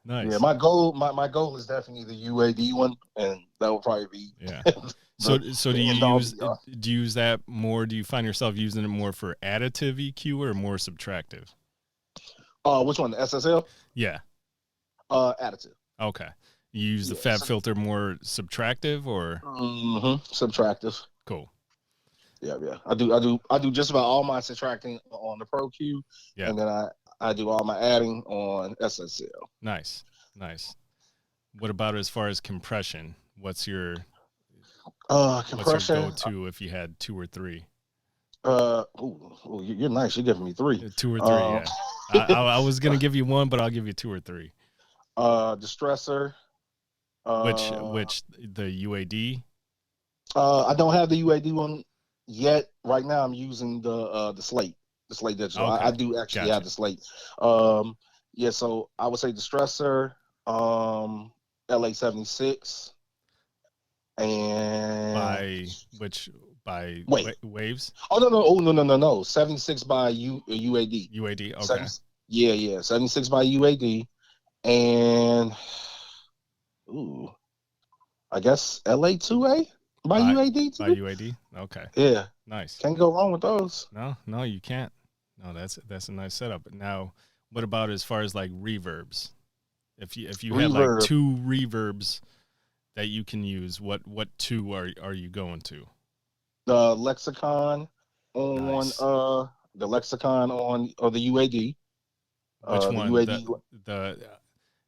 Nice. Yeah, my goal is definitely the UAD one, and that will probably be So do you use that more? Do you find yourself using it more for additive EQ or more subtractive? Which one? The SSL? Yeah. Additive. Okay. You use the Fab Filter more subtractive or? Subtractive. Cool. Yeah. I do just about all my subtracting on the Pro Q, and then I do all my adding on SSL. Nice. What about as far as compression? What's your compression? What's your go-to if you had 2 or 3? You're nice. You're giving me 3. 2 or 3. Yeah. I was gonna give you 1, but I'll give you 2 or 3. Distressor. Which the UAD? I don't have the UAD one yet. Right now, I'm using the Slate Digital. Okay. I do actually have the Slate. So I would say Distressor, LA76, and by Waves? Oh no. 76 by UAD. UAD. Okay. 76 by UAD, and I guess LA2A by UAD too. By UAD. Okay. Yeah. Nice. Can't go wrong with those. No, you can't. No, that's a nice setup. Now, what about as far as like reverbs? If you had like Reverb, two reverbs that you can use, what two are you going to? the lexicon on Nice. the lexicon on or the UAD. Which The one? UAD. The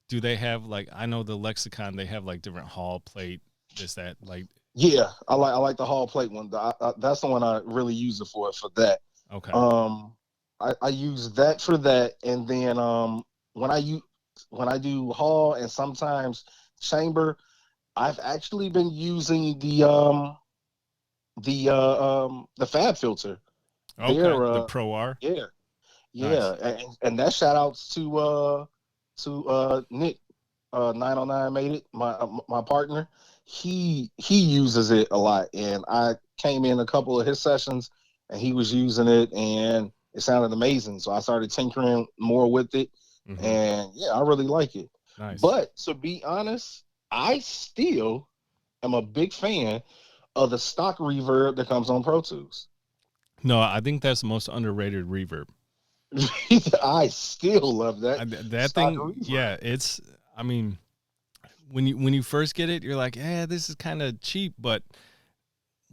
do they have like, I know the lexicon, they have like different hall plate, this that like. Yeah, I like the Hall plate one. That's the one I really use it for that. Okay. Um, I use that for that, and then when I use when I do Hall and sometimes chamber, I've actually been using the Fab filter. Okay. They're The Pro R. yeah, yeah, Nice. and that shout outs to Nick 909 made it, my partner. He uses it a lot, and I came in a couple of his sessions, and he was using it, and it sounded amazing. So I started tinkering more with it, Mm-hmm. and yeah, I really like it. Nice. But to be honest, I still am a big fan of the stock reverb that comes on Pro Tools. No, I think that's the most underrated reverb. I still love that That stock thing, reverb. yeah, it's. I mean, when you first get it, you're like, this is kind of cheap, but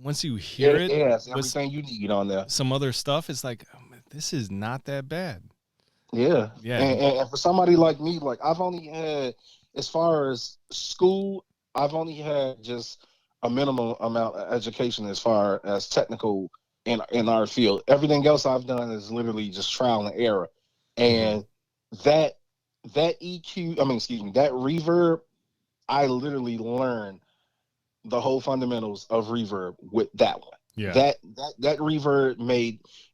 once you hear it It has with everything you need on there. some other stuff, it's like, oh, man, this is not that bad. Yeah, Yeah. and for somebody like me, like I've only had, as far as school, I've only had just a minimum amount of education as far as technical in our field. Everything else I've done is literally just trial and error, Mm-hmm. and that that EQ, I mean, excuse me, that reverb, I literally learned the whole fundamentals of reverb with that one. Yeah. That reverb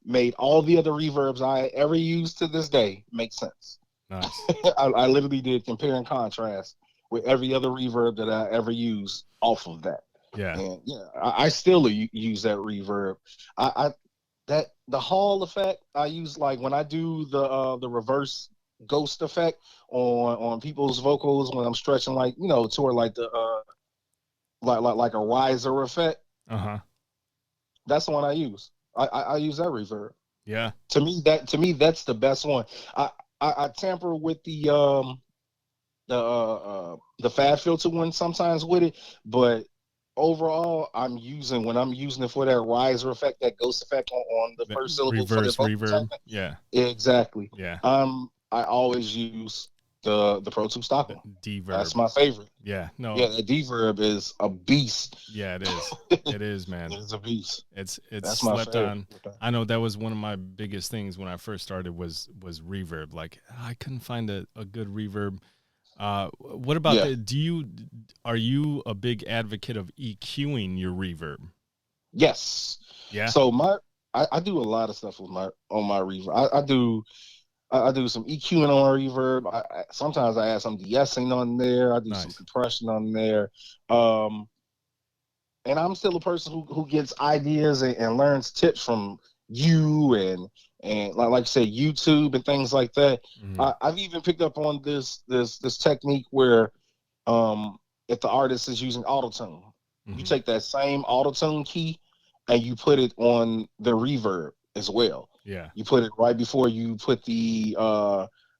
made all the other reverbs I ever used to this day make sense. Nice. I literally did compare and contrast with every other reverb that I ever used off of that. Yeah. And yeah, I still use that reverb. I that the Hall effect I use, like when I do the reverse ghost effect on people's vocals when I'm stretching, like toward like the like a riser effect. Uh-huh. That's the one I use. I use that reverb. Yeah. To me that's the best one. I tamper with the fad filter one sometimes with it, but overall when I'm using it for that riser effect, that ghost effect on the The first syllable for the reverse vocal reverb. type. Yeah. Exactly. Yeah. I always use the Pro Tools stock The one. That's D-verb. my favorite. Yeah. Yeah, No. the Deverb is a beast. Yeah, it is. It is, man. It's a beast. It's That's my slept favorite. on. I know that was one of my biggest things when I first started was reverb. Like, I couldn't find a good reverb. What about Yeah. are you a big advocate of EQing your reverb? Yes. Yeah. So I do a lot of stuff with on my reverb. I do some EQing on my reverb. Sometimes I add some de-essing on there. I do some Nice. compression on there. Um, and I'm still a person who gets ideas and learns tips from you and like you say, YouTube and things like that. Mm-hmm. I've even picked up on this technique where if the artist is using autotune, you Mm-hmm. take that same autotune key and you put it on the reverb as well. Yeah. You put it right before you put the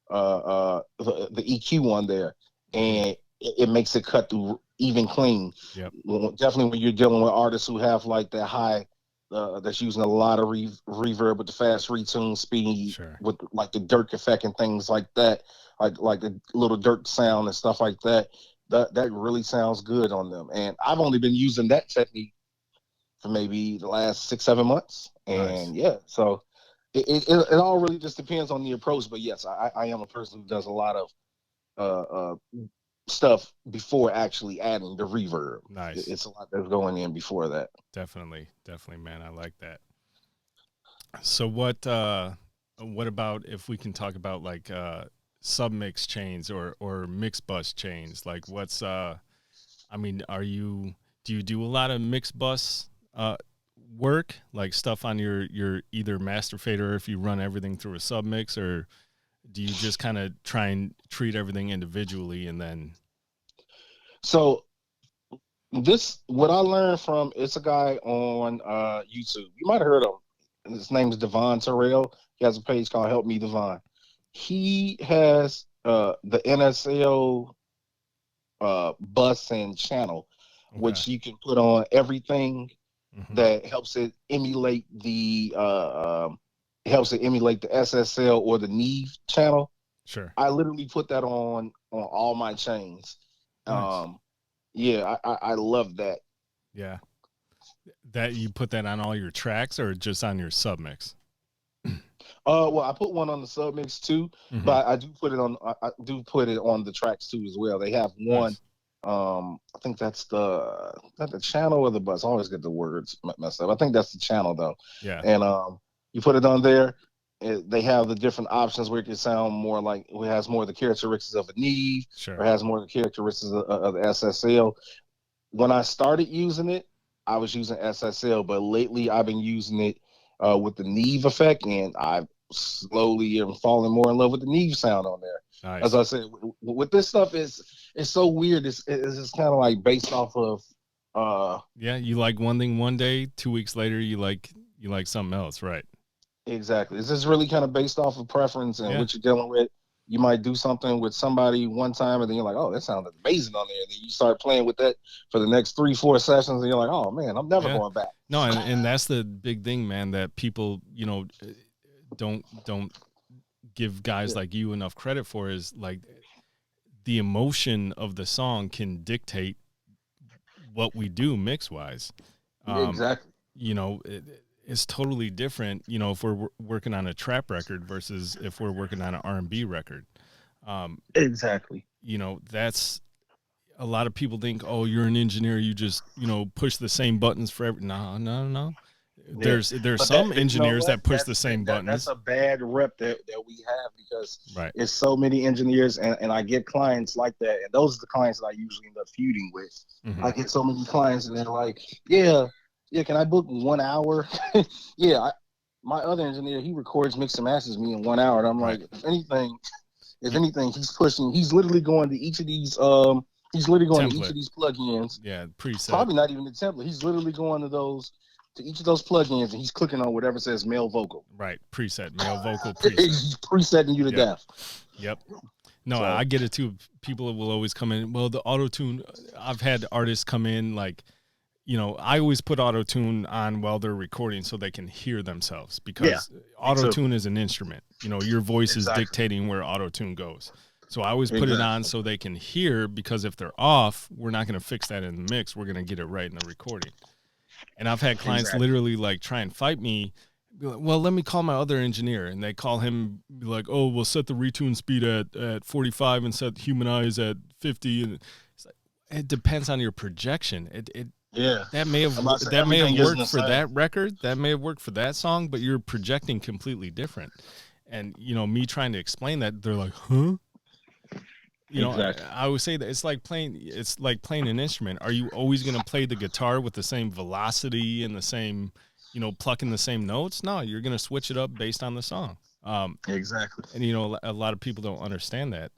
EQ on there, Mm-hmm. and it makes it cut through even clean. Yep. Definitely when you're dealing with artists who have like that high, that's using a lot of reverb with the fast retune speed, Sure. with like the Dirk effect and things like that, like the little Dirk sound and stuff like that. That really sounds good on them. And I've only been using that technique for maybe the last 6-7 months. Nice. And yeah, so it all really just depends on the approach. But yes, I am a person who does a lot of stuff before actually adding the reverb. Nice. It's a lot that's going in before that. Definitely, man. I like that. So what about if we can talk about like submix chains or mix bus chains? Like what's I mean, do you do a lot of mix bus work, like stuff on your either master fader if you run everything through a submix, or do you just kind of try and treat everything individually and then? So This what I learned from. It's a guy on YouTube. You might have heard of him. His name is Devon Terrell. He has a page called Help Me Devon. He has the NSL bus and channel, Okay. which you can put on everything Hmm. that helps it emulate the SSL or the Neve channel. Sure. I literally put that on all my chains. Nice. Yeah, I love that. Yeah. That you put that on all your tracks or just on your submix? Well, I put one on the submix too, Hmm. but I do put it on. I do put it on the tracks too as well. They have one. Nice. I think that's not the channel or the bus. I always get the words messed up. I think that's the channel though. Yeah. And you put it on there. They have the different options where it can sound more like it has more of the characteristics of a Neve Sure. or has more of the characteristics of the SSL. When I started using it, I was using SSL, but lately I've been using it with the Neve effect, and I've slowly am falling more in love with the Neve sound on there. As Nice. I said, with this stuff, it's so weird. It's just kind of like based off of Yeah, you like one thing one day, 2 weeks later you like something else, right? exactly. It's just really kind of based off of preference and Yeah. what you're dealing with. You might do something with somebody one time, and then you're like, "Oh, that sounded amazing on there." And then you start playing with that for the next 3, 4 sessions, and you're like, "Oh man, I'm never Yeah. going back." No, and that's the big thing, man, that people, don't give guys Yeah, like you enough credit for is like the emotion of the song can dictate what we do mix wise. yeah, exactly, It's totally different, if we're working on a trap record versus if we're working on an R&B record. Um, exactly. that's a lot of people think, oh, you're an engineer, you just, push the same buttons for every. No, no, no. Yeah, There's but some you know engineers what? that push the same That's buttons. a bad rep that we have because Right. it's so many engineers, and I get clients like that, and those are the clients that I usually end up feuding with. Hmm. I get so many clients, and they're like, yeah, can I book 1 hour? yeah, my other engineer, he records, mix, and masters me in 1 hour, and I'm Right. like, if You, anything, he's literally going to each of these template. plugins. Yeah. Preset. Probably not even the template. He's literally going to each of those plugins, and he's clicking on whatever says male vocal. Right. Preset. Male vocal preset. He's presetting you to Yep. death. Yep. No, So I get it too. People will always come in. Well, the auto tune, I've had artists come in like, I always put auto tune on while they're recording so they can hear themselves yeah, because me auto too. tune is an instrument. Your voice is Exactly. dictating where auto tune goes. So I always put it on Exactly. so they can hear, because if they're off, we're not going to fix that in the mix. We're going to get it right in the recording. And I've had clients Exactly. literally like try and fight me. Be like, well, let me call my other engineer, and they call him, be like, oh, we'll set the retune speed at 45 and set humanize at 50. And it's like, it depends on your projection. It Yeah. that may have I'm about to say that may have everything isn't worked the for same. that record. That may have worked for that song, but you're projecting completely different. And me trying to explain that, they're like, huh? Exactly. I always say that it's like playing an instrument. Are you always going to play the guitar with the same velocity and the same, plucking the same notes? No, you're going to switch it up based on the song. Exactly. And a lot of people don't understand that.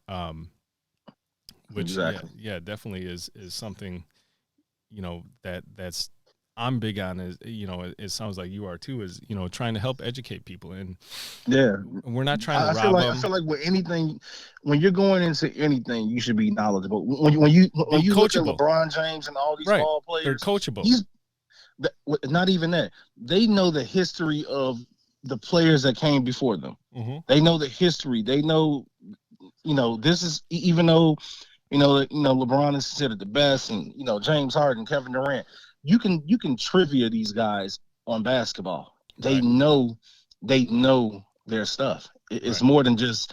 Which Exactly. yeah, definitely is something, that's I'm big on. Is, it sounds like you are too, is, trying to help educate people, and Yeah. we're not trying to rob I them. feel like with anything, when you're going into anything, you should be knowledgeable. When Be you look at coachable. LeBron James and all these Right. ball They're players, coachable. he's not even that. They know the history of the players that came before them. Mm-hmm. They know the history. They know, this is even though, LeBron is considered the best, and James Harden, Kevin Durant. You can trivia these guys on basketball. They Right. know their stuff. It's Right. more than just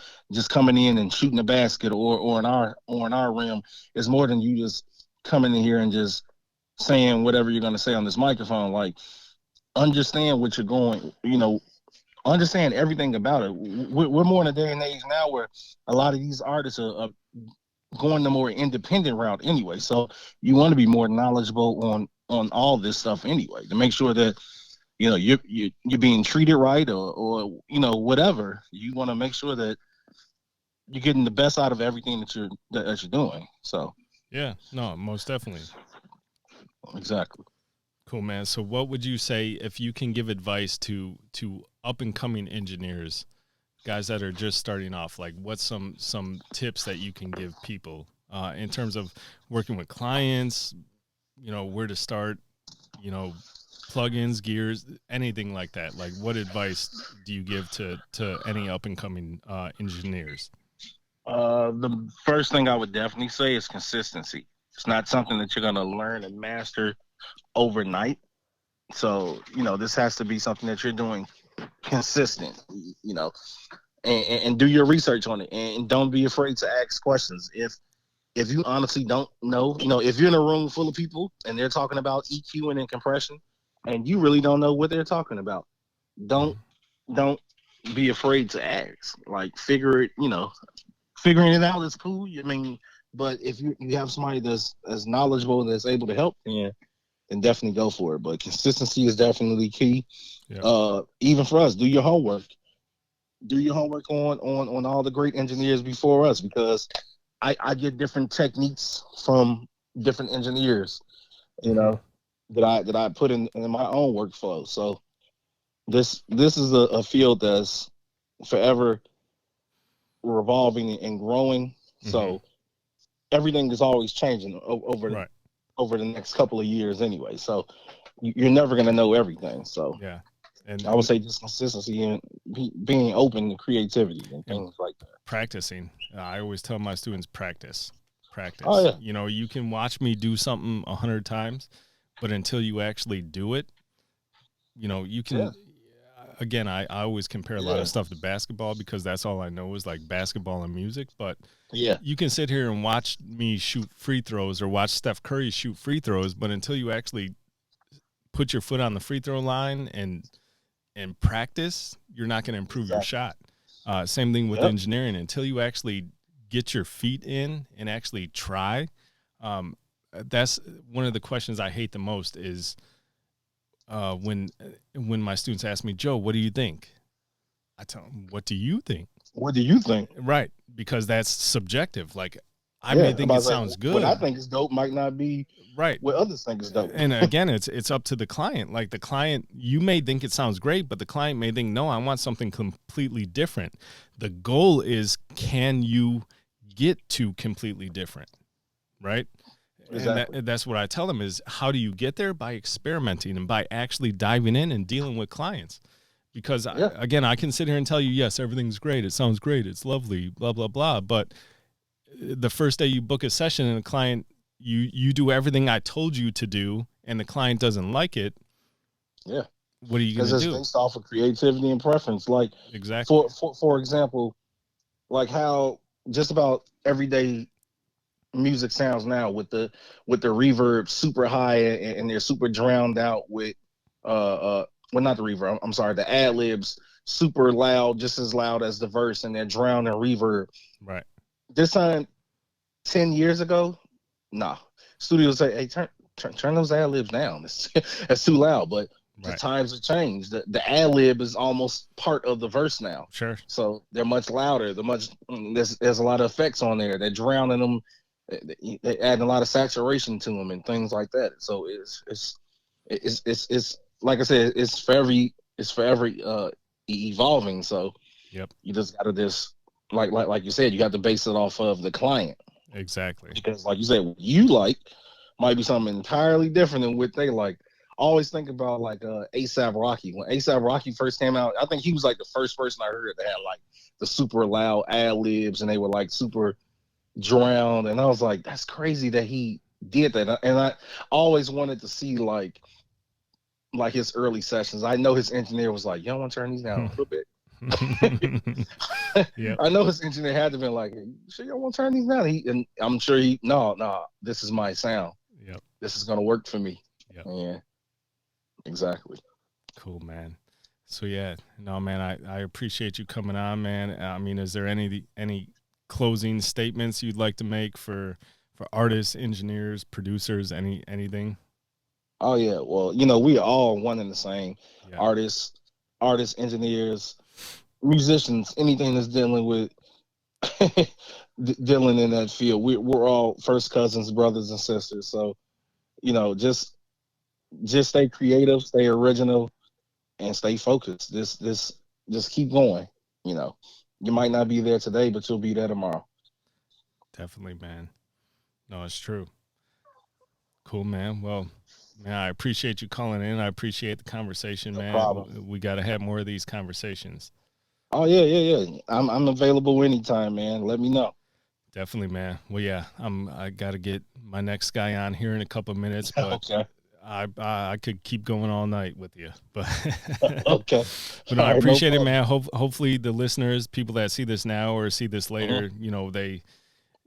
coming in and shooting a basket, or in our rim. It's more than you just coming in here and just saying whatever you're going to say on this microphone. Like, understand what you're going, understand everything about it. We're more in a day and age now where a lot of these artists are going the more independent route anyway. So you want to be more knowledgeable on all this stuff anyway, to make sure that you're being treated right, or whatever. You want to make sure that you're getting the best out of everything that you're doing. So Yeah. No, most definitely. Exactly. Cool, man. So what would you say if you can give advice to up and coming engineers, guys that are just starting off? Like, what's some tips that you can give people in terms of working with clients? You know, where to start. You know, plugins, gears, anything like that. Like, what advice do you give to any up and coming engineers? The first thing I would definitely say is consistency. It's not something that you're going to learn and master overnight. So, this has to be something that you're doing consistent, and do your research on it, and don't be afraid to ask questions. If you honestly don't know, if you're in a room full of people and they're talking about EQing and compression and you really don't know what they're talking about, don't don't be afraid to ask. Like, figuring it out is cool. I mean, but if you have somebody that's as knowledgeable, that's able to help, then definitely go for it. But consistency is definitely key. Yep. Even for us, do your homework. Do your homework on all the great engineers before us, because I get different techniques from different engineers, that I put in my own workflow. So this is a field that's forever revolving and growing. So everything is always changing over the next couple of years anyway. So you're never going to know everything. So yeah, and I would say just consistency and being open to creativity and things like that. Practicing. I always tell my students, practice. Oh, yeah. You know, you can watch me do something 100 times, but until you actually do it, you can. Yeah. Again, I always compare a lot of stuff to basketball because that's all I know is like basketball and music. But you can sit here and watch me shoot free throws or watch Steph Curry shoot free throws, but until you actually put your foot on the free throw line and practice, you're not going to improve your shot. Same thing with engineering. Until you actually get your feet in and actually try, that's one of the questions I hate the most is when my students ask me, Joe, what do you think? I tell them, what do you think? What do you think? Right, because that's subjective. Like, I may think it sounds good. What I think is dope might not be right what others think is dope. And again, it's up to the client. Like, the client, you may think it sounds great, but the client may think, no, I want something completely different. The goal is, can you get to completely different? Right. Exactly. And that's what I tell them is, how do you get there? By experimenting and by actually diving in and dealing with clients. Because again, I can sit here and tell you, yes, everything's great. It sounds great. It's lovely, blah, blah, blah. But the first day you book a session and a client, you do everything I told you to do, and the client doesn't like it. Yeah. What are you going to do? Because it's based off of creativity and preference. Like, exactly. For example, like how just about everyday music sounds now with the reverb super high and they're super drowned out with well, not the reverb, I'm sorry, the ad libs super loud, just as loud as the verse, and they're drowned in reverb. Right. This time 10 years ago, nah, studios say, hey, turn those ad libs down. That's too loud. But the times have changed. The ad lib is almost part of the verse now. Sure. So they're much louder. There's a lot of effects on there. They're drowning them. They add a lot of saturation to them and things like that. So it's like I said, it's forever evolving. So you just gotta like you said, you got to base it off of the client. Exactly. Because like you said, what you like might be something entirely different than what they like. Always think about like A$AP Rocky. When A$AP Rocky first came out, I think he was like the first person I heard that had like the super loud ad libs and they were like super drowned, and I was like, that's crazy that he did that. And I always wanted to see like his early sessions. I know his engineer was like, you don't want to turn these down a little bit. I know his engineer had to be like, you sure you don't want to turn these down? And I'm sure no, this is my sound. This is gonna work for me. Yeah, exactly. Cool, man. So no, man, I appreciate you coming on, man. I mean, is there any closing statements you'd like to make for artists, engineers, producers, anything? Oh yeah, well, we are all one and the same. Artists, engineers, musicians, anything that's dealing with dealing in that field. We're all first cousins, brothers and sisters. So, just just stay creative, stay original, and stay focused. Just keep going. You know, you might not be there today, but you'll be there tomorrow. Definitely, man. No, it's true. Cool, man. Well, man, I appreciate you calling in. I appreciate the conversation, No man. problem. We got to have more of these conversations. Oh yeah, yeah, yeah. I'm available anytime, man. Let me know. Definitely, man. Well, yeah, I got to get my next guy on here in a couple of minutes, but Okay. I could keep going all night with you, but Okay. but no, All I right, no appreciate it, problem. man. Hopefully the listeners, people that see this now or see this Mhm. later,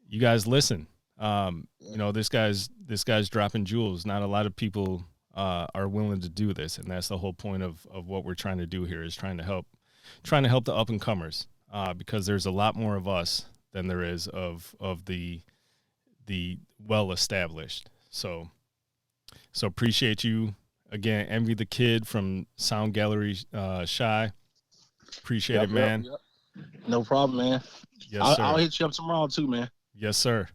you guys listen. This guy's dropping jewels. Not a lot of people are willing to do this, and that's the whole point of what we're trying to do here is trying to help the up and comers because there's a lot more of us than there is of the well established. So appreciate you again. Envy the Kid from Sound Gallery Shy. Appreciate it, Yep, yep, man. yep. No problem, man. Yes, I'll sir. hit you up tomorrow too, man. Yes, sir.